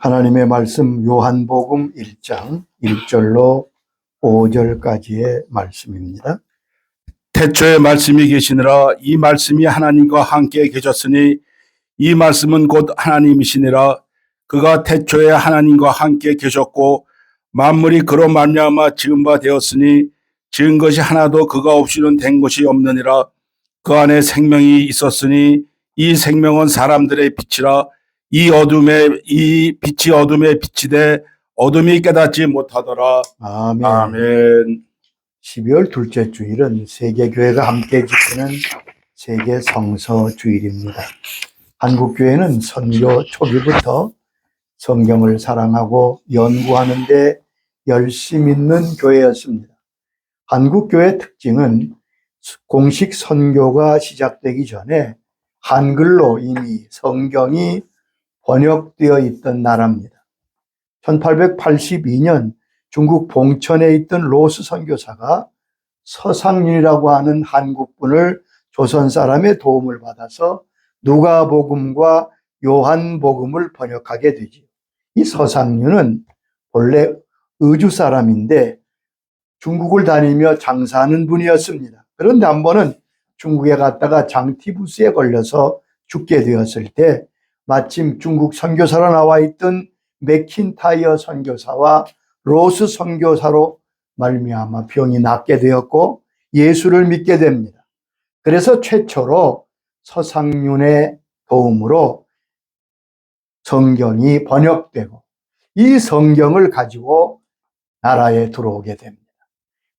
하나님의 말씀 요한복음 1장 1절로 5절까지의 말씀입니다. 태초에 말씀이 계시니라. 이 말씀이 하나님과 함께 계셨으니 이 말씀은 곧 하나님이시니라. 그가 태초에 하나님과 함께 계셨고 만물이 그로 말미암아 지은 바 되었으니 지은 것이 하나도 그가 없이는 된 것이 없느니라. 그 안에 생명이 있었으니 이 생명은 사람들의 빛이라. 이 빛이 어둠에 비치되 어둠이 깨닫지 못하더라. 아멘. 아멘. 12월 둘째 주일은 세계교회가 함께 지키는 세계 성서 주일입니다. 한국교회는 선교 초기부터 성경을 사랑하고 연구하는 데 열심 있는 교회였습니다. 한국교회의 특징은 공식 선교가 시작되기 전에 한글로 이미 성경이 번역되어 있던 나라입니다. 1882년 중국 봉천에 있던 로스 선교사가 서상윤이라고 하는 한국분을 조선 사람의 도움을 받아서 누가복음과 요한복음을 번역하게 되죠. 이 서상윤은 원래 의주 사람인데 중국을 다니며 장사하는 분이었습니다. 그런데 한 번은 중국에 갔다가 장티푸스에 걸려서 죽게 되었을 때 마침 중국 선교사로 나와 있던 맥킨타이어 선교사와 로스 선교사로 말미암아 병이 낫게 되었고 예수를 믿게 됩니다. 그래서 최초로 서상윤의 도움으로 성경이 번역되고 이 성경을 가지고 나라에 들어오게 됩니다.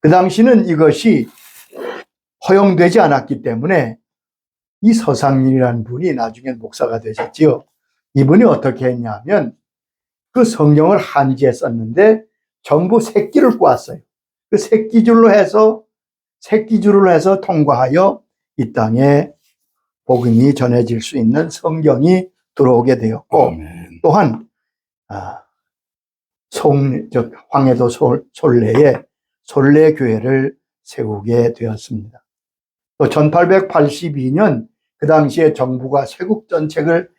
그 당시는 이것이 허용되지 않았기 때문에 이 서상윤이라는 분이 나중에 목사가 되셨지요. 이분이 어떻게 했냐면 그 성경을 한지에 썼는데 전부 새끼를 꼬았어요. 그 새끼줄로 해서 통과하여 이 땅에 복음이 전해질 수 있는 성경이 들어오게 되었고 아멘. 또한 황해도 솔래에 솔래교회를 세우게 되었습니다. 또 1882년 그 당시에 정부가 세국정책을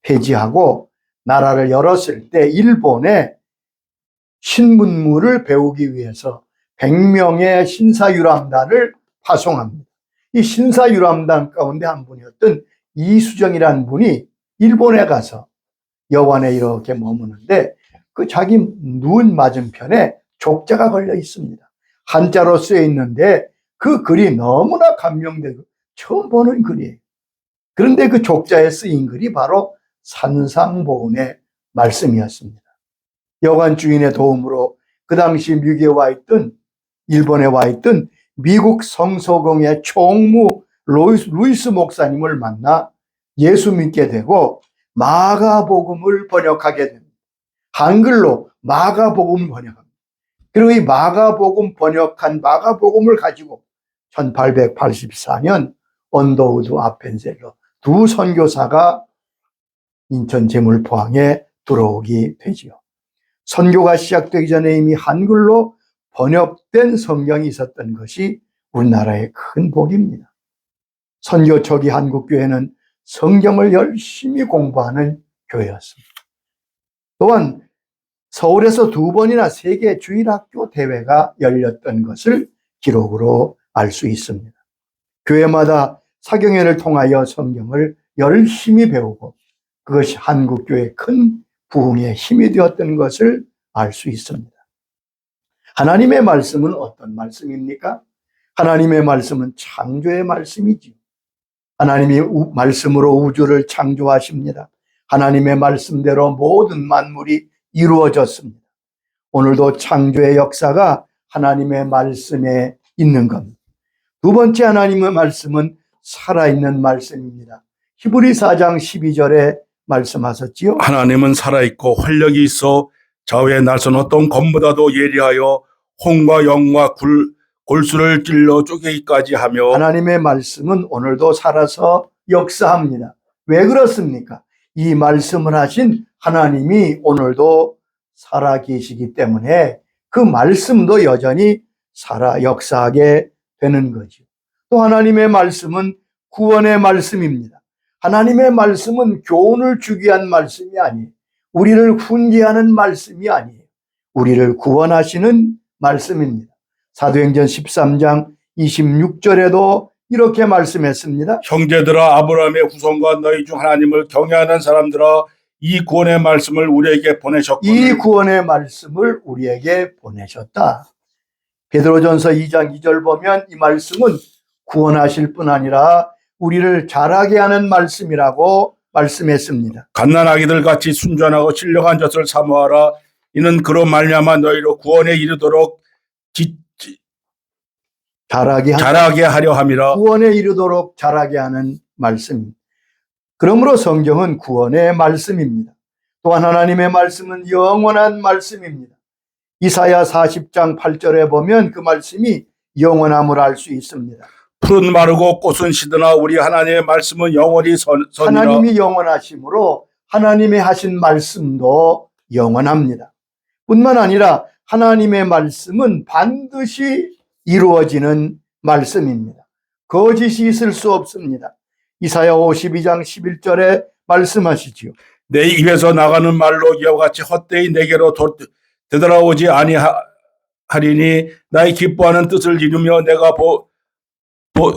폐지하고 나라를 열었을 때 일본에 신문물을 배우기 위해서 100명의 신사유람단을 파송합니다. 이 신사유람단 가운데 한 분이었던 이수정이라는 분이 일본에 가서 여관에 이렇게 머무는데 그 자기 눈 맞은편에 족자가 걸려 있습니다. 한자로 쓰여 있는데 그 글이 너무나 감명되고 처음 보는 글이에요. 그런데 그 족자에 쓰인 글이 바로 산상보훈의 말씀이었습니다. 여관 주인의 도움으로 그 당시 미국에 와 있던 일본에 와 있던 미국 성서공회 총무 루이스 목사님을 만나 예수 믿게 되고 마가복음을 번역하게 됩니다. 한글로 마가복음을 번역합니다. 그리고 이 마가복음 번역한 마가복음을 가지고 1884년 언더우드 아펜셀러 두 선교사가 인천 제물포항에 들어오게 되지요. 선교가 시작되기 전에 이미 한글로 번역된 성경이 있었던 것이 우리나라의 큰 복입니다. 선교 초기 한국교회는 성경을 열심히 공부하는 교회였습니다. 또한 서울에서 2번이나 세계 주일학교 대회가 열렸던 것을 기록으로 알 수 있습니다. 교회마다 사경회를 통하여 성경을 열심히 배우고 그것이 한국교회의 큰 부흥의 힘이 되었던 것을 알 수 있습니다. 하나님의 말씀은 어떤 말씀입니까? 하나님의 말씀은 창조의 말씀이지요. 하나님이 말씀으로 우주를 창조하십니다. 하나님의 말씀대로 모든 만물이 이루어졌습니다. 오늘도 창조의 역사가 하나님의 말씀에 있는 겁니다. 두 번째 하나님의 말씀은 살아있는 말씀입니다. 히브리 4장 12절에 말씀하셨지요. 하나님은 살아있고 활력이 있어 좌우의 날선 어떤 검보다도 예리하여 홍과 영과 골수를 찔러 쪼개기까지 하며 하나님의 말씀은 오늘도 살아서 역사합니다. 왜 그렇습니까? 이 말씀을 하신 하나님이 오늘도 살아 계시기 때문에 그 말씀도 여전히 살아 역사하게 되는 거죠. 또 하나님의 말씀은 구원의 말씀입니다. 하나님의 말씀은 교훈을 주기 위한 말씀이 아니에요. 우리를 훈계하는 말씀이 아니에요. 우리를 구원하시는 말씀입니다. 사도행전 13장 26절에도 이렇게 말씀했습니다. 형제들아, 아브라함의 후손과 너희 중 하나님을 경외하는 사람들아, 이 구원의 말씀을 우리에게 보내셨거늘. 이 구원의 말씀을 우리에게 보내셨다. 베드로전서 2장 2절 보면 이 말씀은 구원하실 뿐 아니라 우리를 자라게 하는 말씀이라고 말씀했습니다. 갓난아기들 같이 순전하고 신령한 젖을 사모하라. 이는 그로 말미암아 너희로 구원에 이르도록 자라게 하려 함이라. 구원에 이르도록 자라게 하는 말씀입니다. 그러므로 성경은 구원의 말씀입니다. 또한 하나님의 말씀은 영원한 말씀입니다. 이사야 40장 8절에 보면 그 말씀이 영원함을 알 수 있습니다. 푸른 마르고 꽃은 시드나 우리 하나님의 말씀은 영원히 선이라. 하나님이 영원하심으로 하나님의 하신 말씀도 영원합니다. 뿐만 아니라 하나님의 말씀은 반드시 이루어지는 말씀입니다. 거짓이 있을 수 없습니다. 이사야 52장 11절에 말씀하시지요. 내 입에서 나가는 말로 이와 같이 헛되이 내게로 되돌아오지 아니하리니 나의 기뻐하는 뜻을 이루며 내가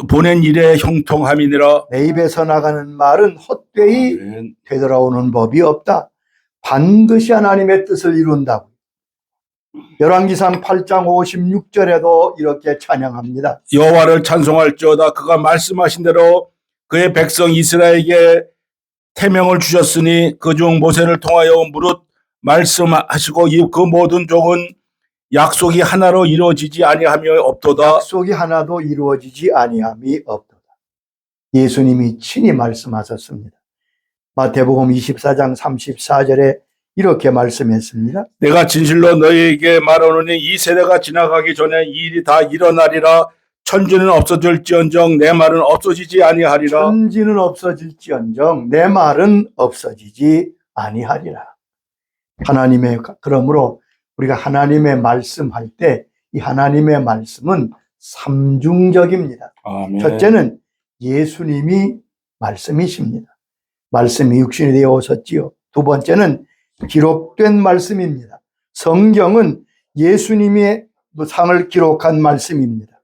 보낸 일에 형통함이니라. 내 입에서 나가는 말은 헛되이 아멘. 되돌아오는 법이 없다. 반드시 하나님의 뜻을 이룬다고. 열왕기상 8장 56절에도 이렇게 찬양합니다. 여호와를 찬송할지어다. 그가 말씀하신 대로 그의 백성 이스라엘에게 태명을 주셨으니 그중 모세를 통하여 무릇 말씀하시고 그 모든 종은 약속이 하나로 이루어지지 아니하며 없도다. 약속이 하나도 이루어지지 아니함이 없도다. 예수님이 친히 말씀하셨습니다. 마태복음 24장 34절에 이렇게 말씀했습니다. 내가 진실로 너희에게 말하노니 이 세대가 지나가기 전에 이 일이 다 일어나리라. 천지는 없어질지언정 내 말은 없어지지 아니하리라. 천지는 없어질지언정 내 말은 없어지지 아니하리라. 그러므로 우리가 하나님의 말씀할 때 이 하나님의 말씀은 삼중적입니다. 아멘. 첫째는 예수님이 말씀이십니다. 말씀이 육신이 되어 오셨지요. 두 번째는 기록된 말씀입니다. 성경은 예수님의 상을 기록한 말씀입니다.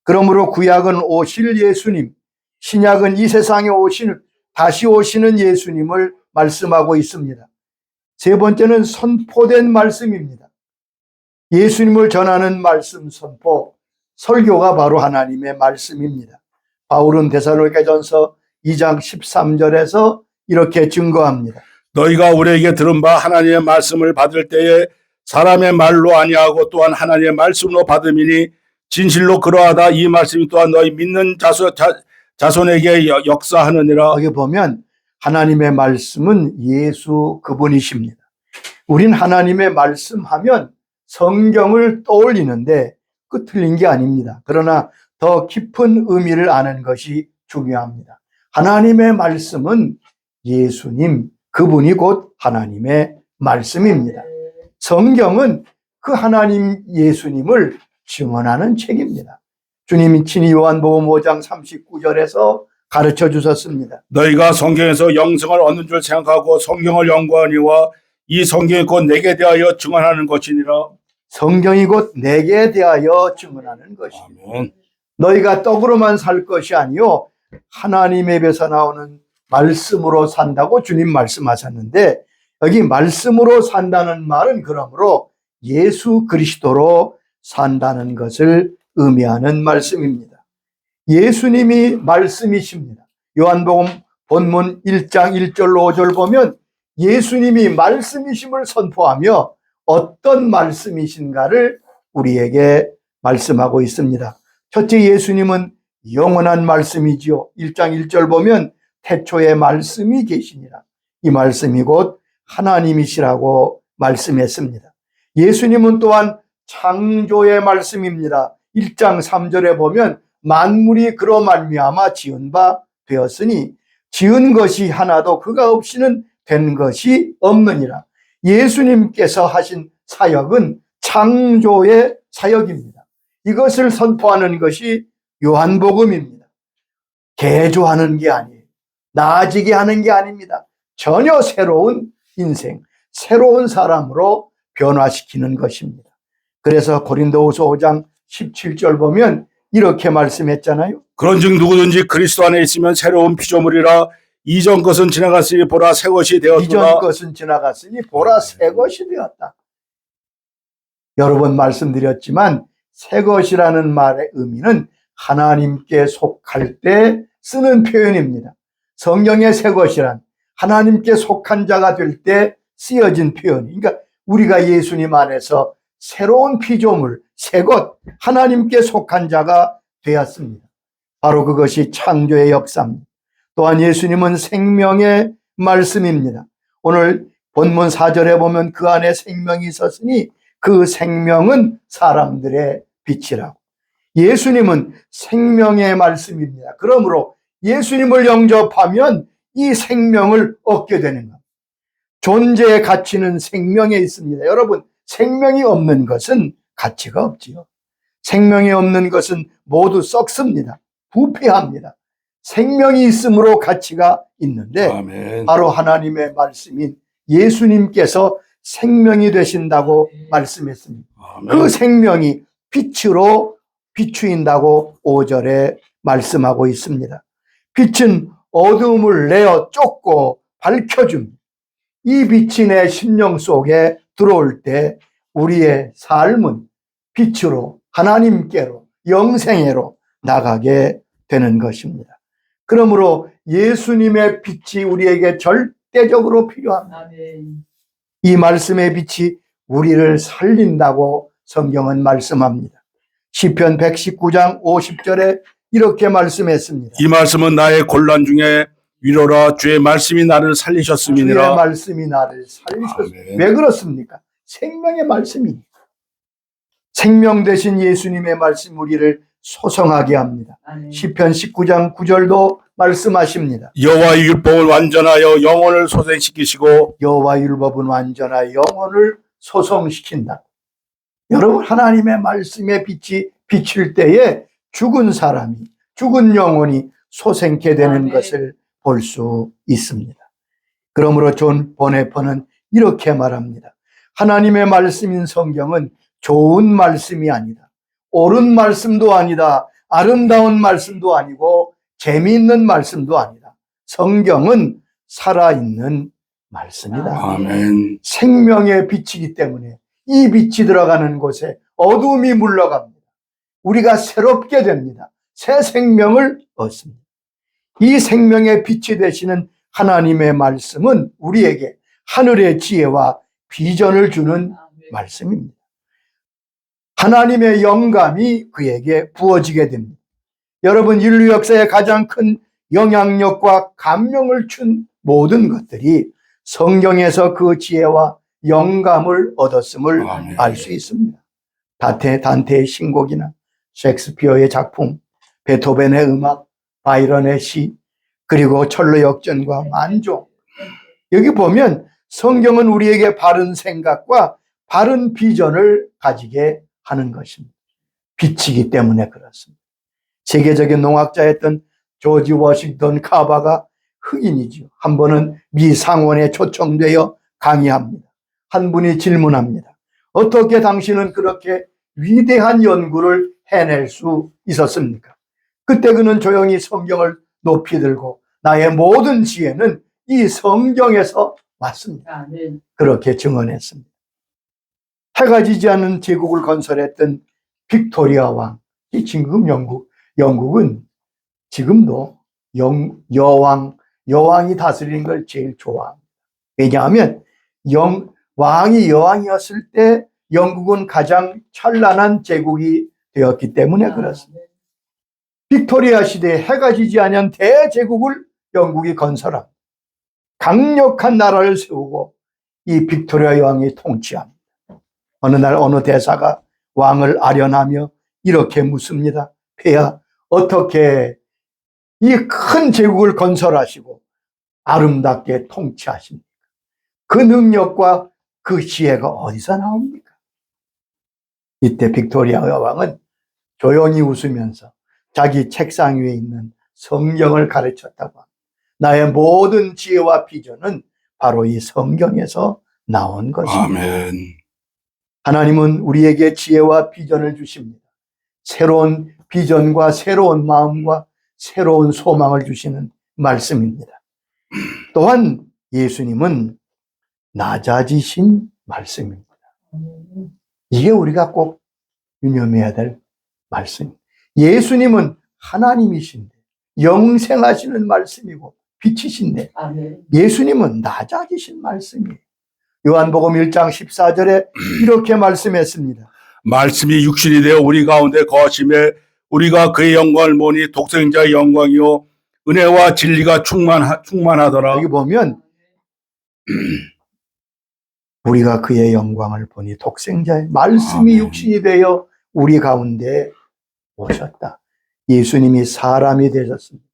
그러므로 구약은 오실 예수님, 신약은 이 세상에 다시 오시는 예수님을 말씀하고 있습니다. 세 번째는 선포된 말씀입니다. 예수님을 전하는 말씀 선포, 설교가 바로 하나님의 말씀입니다. 바울은 데살로니가전서 2장 13절에서 이렇게 증거합니다. 너희가 우리에게 들은 바 하나님의 말씀을 받을 때에 사람의 말로 아니하고 또한 하나님의 말씀으로 받음이니 진실로 그러하다. 이 말씀이 또한 너희 믿는 자손에게 역사하느니라. 여기 보면 하나님의 말씀은 예수 그분이십니다. 우린 하나님의 말씀하면 성경을 떠올리는데 그 틀린 게 아닙니다. 그러나 더 깊은 의미를 아는 것이 중요합니다. 하나님의 말씀은 예수님, 그분이 곧 하나님의 말씀입니다. 성경은 그 하나님 예수님을 증언하는 책입니다. 주님이 친히 요한복음 5장 39절에서 가르쳐 주셨습니다. 너희가 성경에서 영생을 얻는 줄 생각하고 성경을 연구하니와 이 성경이 곧 내게 대하여 증언하는 것이니라. 성경이 곧 내게 대하여 증언하는 것입니다. 아멘. 너희가 떡으로만 살 것이 아니요 하나님의 입에서 나오는 말씀으로 산다고 주님 말씀하셨는데, 여기 말씀으로 산다는 말은 그러므로 예수 그리스도로 산다는 것을 의미하는 말씀입니다. 예수님이 말씀이십니다. 요한복음 본문 1장 1절로 5절 보면 예수님이 말씀이심을 선포하며 어떤 말씀이신가를 우리에게 말씀하고 있습니다. 첫째, 예수님은 영원한 말씀이지요. 1장 1절 보면 태초에 말씀이 계시니라. 이 말씀이 곧 하나님이시라고 말씀했습니다. 예수님은 또한 창조의 말씀입니다. 1장 3절에 보면 만물이 그로 말미암아 지은 바 되었으니 지은 것이 하나도 그가 없이는 된 것이 없느니라. 예수님께서 하신 사역은 창조의 사역입니다. 이것을 선포하는 것이 요한복음입니다. 개조하는 게 아니에요. 나아지게 하는 게 아닙니다. 전혀 새로운 인생, 새로운 사람으로 변화시키는 것입니다. 그래서 고린도후서 5장 17절 보면 이렇게 말씀했잖아요. 그런즉 누구든지 그리스도 안에 있으면 새로운 피조물이라 이전 것은 지나갔으니 보라 새 것이 이전 되었도다. 것은 지나갔으니 보라 새 것이 되었다. 여러 번 말씀드렸지만 새 것이라는 말의 의미는 하나님께 속할 때 쓰는 표현입니다. 성경의 새 것이란 하나님께 속한 자가 될 때 쓰여진 표현. 그러니까 우리가 예수님 안에서 새로운 피조물, 새 것, 하나님께 속한 자가 되었습니다. 바로 그것이 창조의 역사입니다. 또한 예수님은 생명의 말씀입니다. 오늘 본문 4절에 보면 그 안에 생명이 있었으니 그 생명은 사람들의 빛이라고. 예수님은 생명의 말씀입니다. 그러므로 예수님을 영접하면 이 생명을 얻게 되는 겁니다. 존재의 가치는 생명에 있습니다. 여러분, 생명이 없는 것은 가치가 없지요. 생명이 없는 것은 모두 썩습니다. 부패합니다. 생명이 있으므로 가치가 있는데 아멘. 바로 하나님의 말씀인 예수님께서 생명이 되신다고 말씀했습니다. 아멘. 그 생명이 빛으로 비추인다고 5절에 말씀하고 있습니다. 빛은 어둠을 내어 쫓고 밝혀줍니다. 이 빛이 내 심령 속에 들어올 때 우리의 삶은 빛으로 하나님께로 영생애로 나가게 되는 것입니다. 그러므로 예수님의 빛이 우리에게 절대적으로 필요합니다. 이 말씀의 빛이 우리를 살린다고 성경은 말씀합니다. 시편 119장 50절에 이렇게 말씀했습니다. 이 말씀은 나의 곤란 중에 위로라. 주의 말씀이 나를 주의 살리셨음이니라. 말씀이 나를 살리셨습니다. 아멘. 왜 그렇습니까? 생명의 말씀이니까. 생명 되신 예수님의 말씀 우리를 소성하게 합니다. 시편 19장 9절도 말씀하십니다. 여호와의 율법을 완전하여 영혼을 소생시키시고 여호와 율법은 완전하 영혼을 소성시킨다. 여러분, 하나님의 말씀의 빛이 비칠 때에 죽은 사람이, 죽은 영혼이 소생케 되는 것을 볼 수 있습니다. 그러므로 존 보네퍼는 이렇게 말합니다. 하나님의 말씀인 성경은 좋은 말씀이 아니다. 옳은 말씀도 아니다. 아름다운 말씀도 아니고 재미있는 말씀도 아니다. 성경은 살아있는 말씀이다. 아멘. 생명의 빛이기 때문에 이 빛이 들어가는 곳에 어둠이 물러갑니다. 우리가 새롭게 됩니다. 새 생명을 얻습니다. 이 생명의 빛이 되시는 하나님의 말씀은 우리에게 하늘의 지혜와 비전을 주는 말씀입니다. 하나님의 영감이 그에게 부어지게 됩니다. 여러분, 인류 역사에 가장 큰 영향력과 감명을 준 모든 것들이 성경에서 그 지혜와 영감을 얻었음을 알 수 있습니다. 단테의 신곡이나 셰익스피어의 작품, 베토벤의 음악, 바이런의 시, 그리고 철로 역전과 만종. 여기 보면 성경은 우리에게 바른 생각과 바른 비전을 가지게 하는 것입니다. 빛이기 때문에 그렇습니다. 세계적인 농학자였던 조지 워싱턴 카바가 흑인이죠. 한 번은 미 상원에 초청되어 강의합니다. 한 분이 질문합니다. 어떻게 당신은 그렇게 위대한 연구를 해낼 수 있었습니까? 그때 그는 조용히 성경을 높이 들고 나의 모든 지혜는 이 성경에서 왔습니다. 그렇게 증언했습니다. 해가 지지 않는 제국을 건설했던 빅토리아 왕, 이 지금 영국은 지금도 여왕이 다스리는 걸 제일 좋아합니다. 왜냐하면 왕이 여왕이었을 때 영국은 가장 찬란한 제국이 되었기 때문에 그렇습니다. 빅토리아 시대에 해가 지지 않은 대제국을 영국이 건설합니다. 강력한 나라를 세우고 이 빅토리아 여왕이 통치합니다. 어느 날 어느 대사가 왕을 아련하며 이렇게 묻습니다. 폐하, 어떻게 이 큰 제국을 건설하시고 아름답게 통치하십니까? 그 능력과 그 지혜가 어디서 나옵니까? 이때 빅토리아 여왕은 조용히 웃으면서 자기 책상 위에 있는 성경을 가르쳤다고 합니다. 나의 모든 지혜와 비전은 바로 이 성경에서 나온 것입니다. 아멘. 하나님은 우리에게 지혜와 비전을 주십니다. 새로운 비전과 새로운 마음과 새로운 소망을 주시는 말씀입니다. 또한 예수님은 낮아지신 말씀입니다. 이게 우리가 꼭 유념해야 될 말씀입니다. 예수님은 하나님이신데 영생하시는 말씀이고 빛이신데 예수님은 낮아지신 말씀이에요. 요한복음 1장 14절에 이렇게 말씀했습니다. 말씀이 육신이 되어 우리 가운데 거하심에 우리가 그의 영광을 보니 독생자의 영광이요 은혜와 진리가 충만하더라. 여기 보면 우리가 그의 영광을 보니 독생자의 말씀이 아멘. 육신이 되어 우리 가운데 오셨다. 예수님이 사람이 되셨습니다.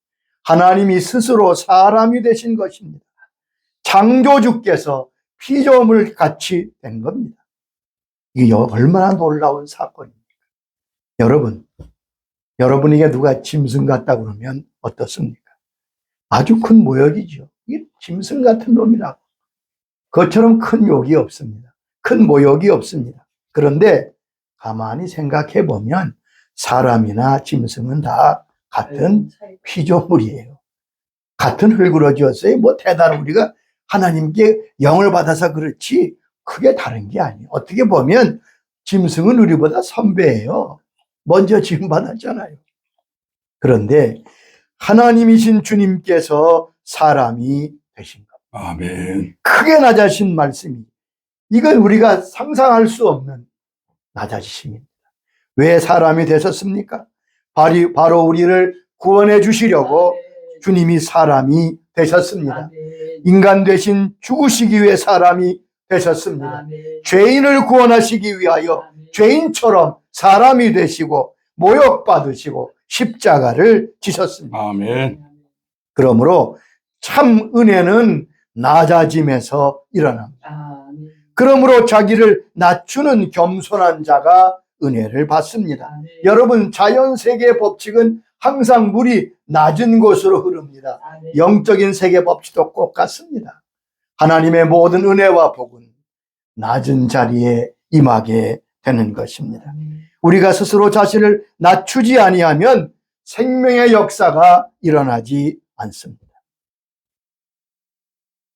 하나님이 스스로 사람이 되신 것입니다. 창조주께서 피조물 같이 된 겁니다. 이게 얼마나 놀라운 사건입니까? 여러분에게 누가 짐승 같다 그러면 어떻습니까? 아주 큰 모욕이죠. 이게 짐승 같은 놈이라고. 그것처럼 큰 욕이 없습니다. 큰 모욕이 없습니다. 그런데 가만히 생각해 보면 사람이나 짐승은 다 같은 피조물이에요. 같은 흙으로 지었어요. 뭐 대단한 우리가 하나님께 영을 받아서 그렇지 크게 다른 게 아니에요. 어떻게 보면 짐승은 우리보다 선배예요. 먼저 지음 받았잖아요. 그런데 하나님이신 주님께서 사람이 되신 것. 아멘. 크게 낮아진 말씀이 이건 우리가 상상할 수 없는 낮아지심입니다. 왜 사람이 되셨습니까? 바로 우리를 구원해 주시려고 주님이 사람이 되셨습니다. 인간 대신 죽으시기 위해 사람이 되셨습니다. 죄인을 구원하시기 위하여 죄인처럼 사람이 되시고 모욕받으시고 십자가를 지셨습니다. 아멘. 그러므로 참 은혜는 낮아짐에서 일어납니다. 그러므로 자기를 낮추는 겸손한 자가 은혜를 받습니다. 여러분, 자연세계의 법칙은 항상 물이 낮은 곳으로 흐릅니다. 영적인 세계 법칙도 꼭 같습니다. 하나님의 모든 은혜와 복은 낮은 자리에 임하게 되는 것입니다. 우리가 스스로 자신을 낮추지 아니하면 생명의 역사가 일어나지 않습니다.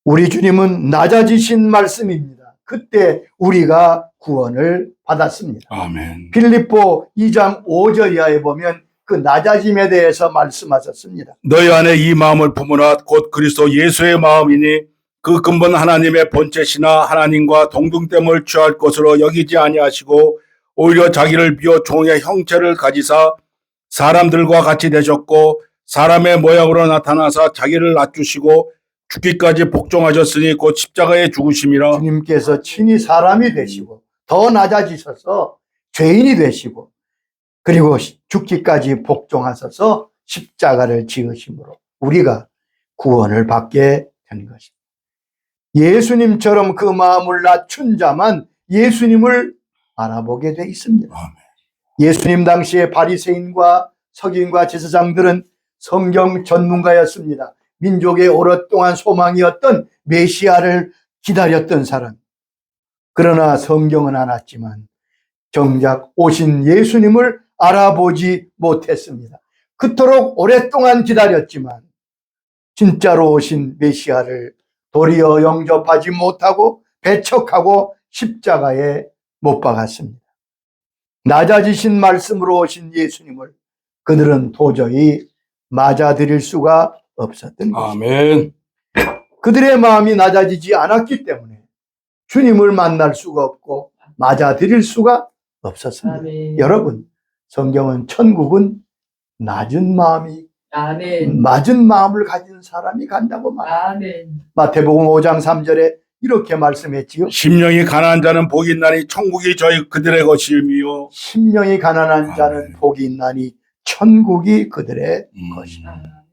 우리 주님은 낮아지신 말씀입니다. 그때 우리가 구원을 받았습니다. 아멘. 빌립보 2장 5절 이하에 보면 그 낮아짐에 대해서 말씀하셨습니다. 너희 안에 이 마음을 품으라 곧 그리스도 예수의 마음이니 그 근본 하나님의 본체시나 하나님과 동등됨을 취할 것으로 여기지 아니하시고 오히려 자기를 비워 종의 형체를 가지사 사람들과 같이 되셨고 사람의 모양으로 나타나사 자기를 낮추시고 죽기까지 복종하셨으니 곧 십자가에 죽으심이라. 주님께서 친히 사람이 되시고 더 낮아지셔서 죄인이 되시고 그리고 죽기까지 복종하셔서 십자가를 지으심으로 우리가 구원을 받게 되는 것입니다. 예수님처럼 그 마음을 낮춘 자만 예수님을 알아보게 돼 있습니다. 아멘. 예수님 당시에 바리새인과 서기관과 제사장들은 성경 전문가였습니다. 민족의 오랫동안 소망이었던 메시아를 기다렸던 사람. 그러나 성경은 알았지만 정작 오신 예수님을 알아보지 못했습니다. 그토록 오랫동안 기다렸지만 진짜로 오신 메시아를 도리어 영접하지 못하고 배척하고 십자가에 못 박았습니다. 낮아지신 말씀으로 오신 예수님을 그들은 도저히 맞아들일 수가 없었던 것입니다. 아멘. 그들의 마음이 낮아지지 않았기 때문에 주님을 만날 수가 없고 맞아들일 수가 없었습니다. 아멘. 여러분, 성경은 천국은 낮은 마음이 아멘. 낮은 마음을 가진 사람이 간다고 말합니다. 아멘. 마태복음 5장 3절에 이렇게 말씀했지요. 심령이 가난한 자는 복이 있나니 천국이 저희 그들의 것이며. 심령이 가난한 자는 복이 있나니 천국이 그들의 것이다.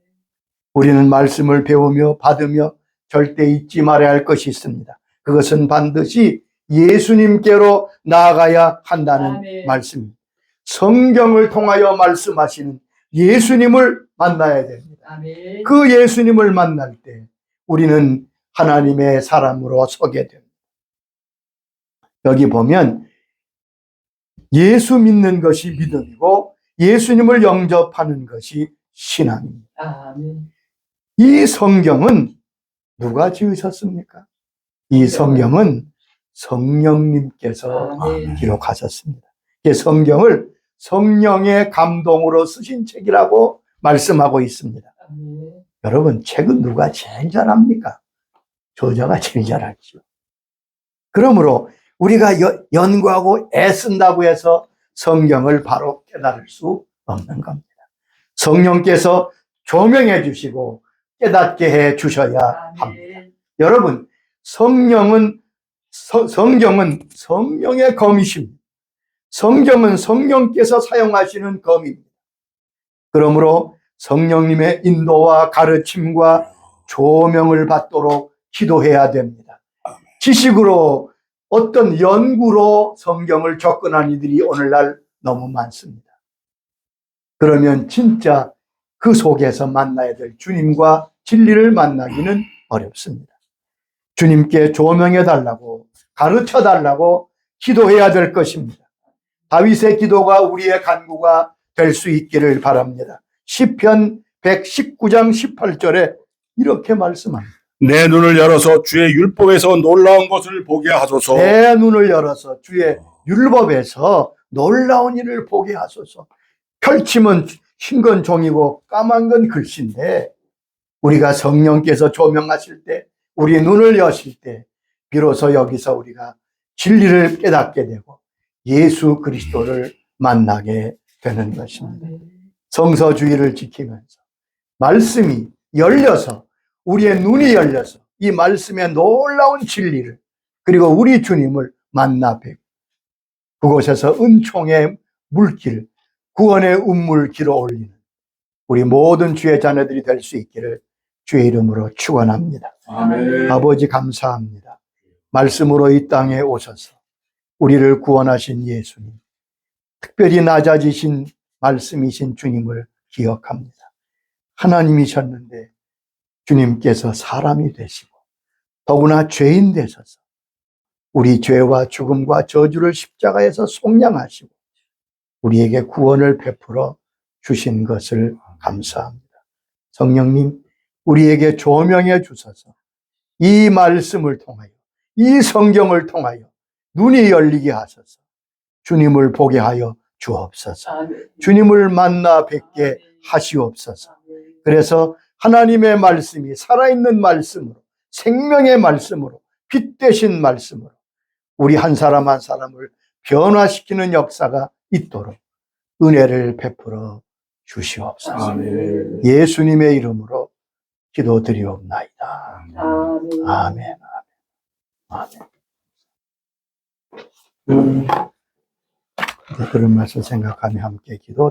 우리는 말씀을 배우며 받으며 절대 잊지 말아야 할 것이 있습니다. 그것은 반드시 예수님께로 나아가야 한다는 아멘. 말씀입니다. 성경을 통하여 말씀하시는 예수님을 만나야 됩니다. 아멘. 그 예수님을 만날 때 우리는 하나님의 사람으로 서게 됩니다. 여기 보면 예수 믿는 것이 믿음이고 예수님을 영접하는 것이 신앙입니다. 아멘. 이 성경은 누가 지으셨습니까? 이 성경은 성령님께서 아멘. 기록하셨습니다. 이 성경을 성령의 감동으로 쓰신 책이라고 말씀하고 있습니다. 아멘. 여러분, 책은 누가 제일 잘합니까? 저자가 제일 잘하죠. 그러므로 우리가 연구하고 애쓴다고 해서 성경을 바로 깨달을 수 없는 겁니다. 성령께서 조명해 주시고 깨닫게 해 주셔야 합니다. 아멘. 여러분, 성경은 성령의 검이십니다. 성경은 성령께서 사용하시는 검입니다. 그러므로 성령님의 인도와 가르침과 조명을 받도록 기도해야 됩니다. 지식으로 어떤 연구로 성경을 접근한 이들이 오늘날 너무 많습니다. 그러면 진짜 그 속에서 만나야 될 주님과 진리를 만나기는 어렵습니다. 주님께 조명해 달라고 가르쳐 달라고 기도해야 될 것입니다. 다윗의 기도가 우리의 간구가 될 수 있기를 바랍니다. 시편 119장 18절에 이렇게 말씀합니다. 내 눈을 열어서 주의 율법에서 놀라운 것을 보게 하소서. 내 눈을 열어서 주의 율법에서 놀라운 일을 보게 하소서. 펼치면 흰 건 종이고 까만 건 글씨인데 우리가 성령께서 조명하실 때 우리 눈을 여실 때 비로소 여기서 우리가 진리를 깨닫게 되고 예수 그리스도를 만나게 되는 것입니다. 성서주의를 지키면서 말씀이 열려서 우리의 눈이 열려서 이 말씀의 놀라운 진리를 그리고 우리 주님을 만나 뵙고 그곳에서 은총의 물길 구원의 운물 길어 올리는 우리 모든 주의 자녀들이 될 수 있기를 주의 이름으로 축원합니다. 아멘. 아버지 감사합니다. 말씀으로 이 땅에 오셔서 우리를 구원하신 예수님, 특별히 낮아지신 말씀이신 주님을 기억합니다. 하나님이셨는데 주님께서 사람이 되시고 더구나 죄인 되셔서 우리 죄와 죽음과 저주를 십자가에서 속량하시고 우리에게 구원을 베풀어 주신 것을 감사합니다. 성령님, 우리에게 조명해 주셔서 이 말씀을 통하여 이 성경을 통하여 눈이 열리게 하셔서 주님을 보게 하여 주옵소서. 아멘. 주님을 만나 뵙게 하시옵소서. 그래서 하나님의 말씀이 살아있는 말씀으로 생명의 말씀으로 빛 되신 말씀으로 우리 한 사람 한 사람을 변화시키는 역사가 있도록 은혜를 베풀어 주시옵소서. 아멘. 예수님의 이름으로 기도드리옵나이다. 아멘. 아멘. 아멘. 그런 말씀 생각하며 함께 기도